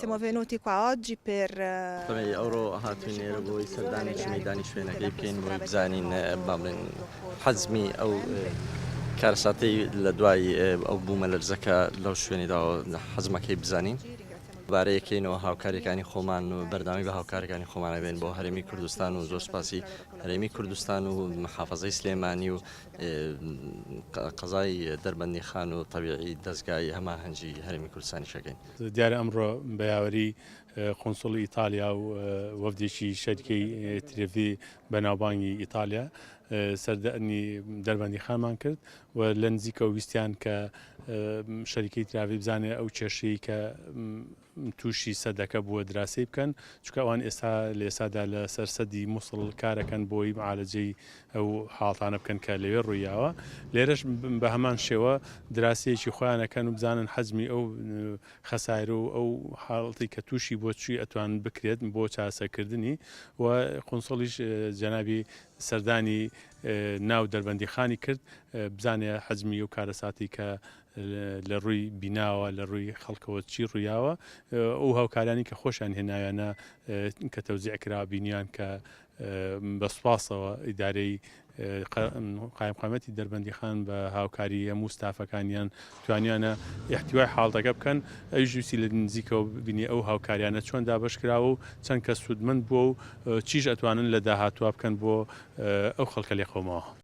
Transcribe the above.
Siamo venuti qua oggi per طبعی ئەوڕۆ هاتوینێرە بۆی سەردانی مەدانی شوێنەکەی بکەین بۆی بزانین بڵێن حەزمی ئەو کارەساتەی لە دوای ئەو بوومە لەرزەکە لەو شوێنیداوە حەزمەکەی بزانین بارەیەکەینەوە هاوکاریەکانی خۆمان و بەردامی بە هاوکارەکانی خۆمانە بێن بۆ هەرێمی کوردستان و زۆر سپاسی هەرێمی کوردستان و محافەزەی سلێمانی و قەزای دەربەندی خان و تەبیعی دەستگای هەماهەنگی هەرێمی کوردستانی شەکەین دیارە ئەمڕۆ بەیاوەری قۆنسڵی ئیتالیا و وەفدێکی شەریکەی ترێڤی بەناوبانگی ئیتالیا سەردەنی دەربەندی خانمان کرد و لە نزیکە ویستیان کە شەریکەی تراوی بزانێ ئەو کێشەی کە تووشی سەدەکە بووە دراسی بکەن چکە ئەوان ئێستا لە ئێستادا لە سەرسەدی مووسڵ کارەکەن بۆی معالەجەی ئەو حاڵتانە بکەن کە لەوێ ڕوویاوە لێرەش بە هەمان شێوە دراسەیەکی خۆیانەکەن و بزانن حەزمی ئەو خەسایر و ئەو حاڵەتی کە تووشی بۆچی ئەتوان بکرێت بۆ چاسەکردنی و قۆنسڵیش جەنابی سەردانی ناو دەربەندی خانی کرد بزانێ حەزمی و کارەساتی کە لە ڕووی بیناوە لە ڕووی خەڵکەوە چی ڕوویاوە ئەو هاوکارانی کە خۆشیان هێناویانە کە تەوزیعکرا بینیان کە بە سوپاسەوە ئیدارەی قایمقامەتی دەربەندی خان بە هاوکاری هەموو ستافەکانیان توانیانە احتیوای حاڵەکە بکەن ئەویش ویستی لە نزیکەوە ببینی ئەو هاوکاریانە چۆن دابەشکراوە و چەند کە سوودمەند بووە و چیش ئەتوانن لە داهاتوە بکەن بۆ ئەو خەڵکە لێخۆمەوە.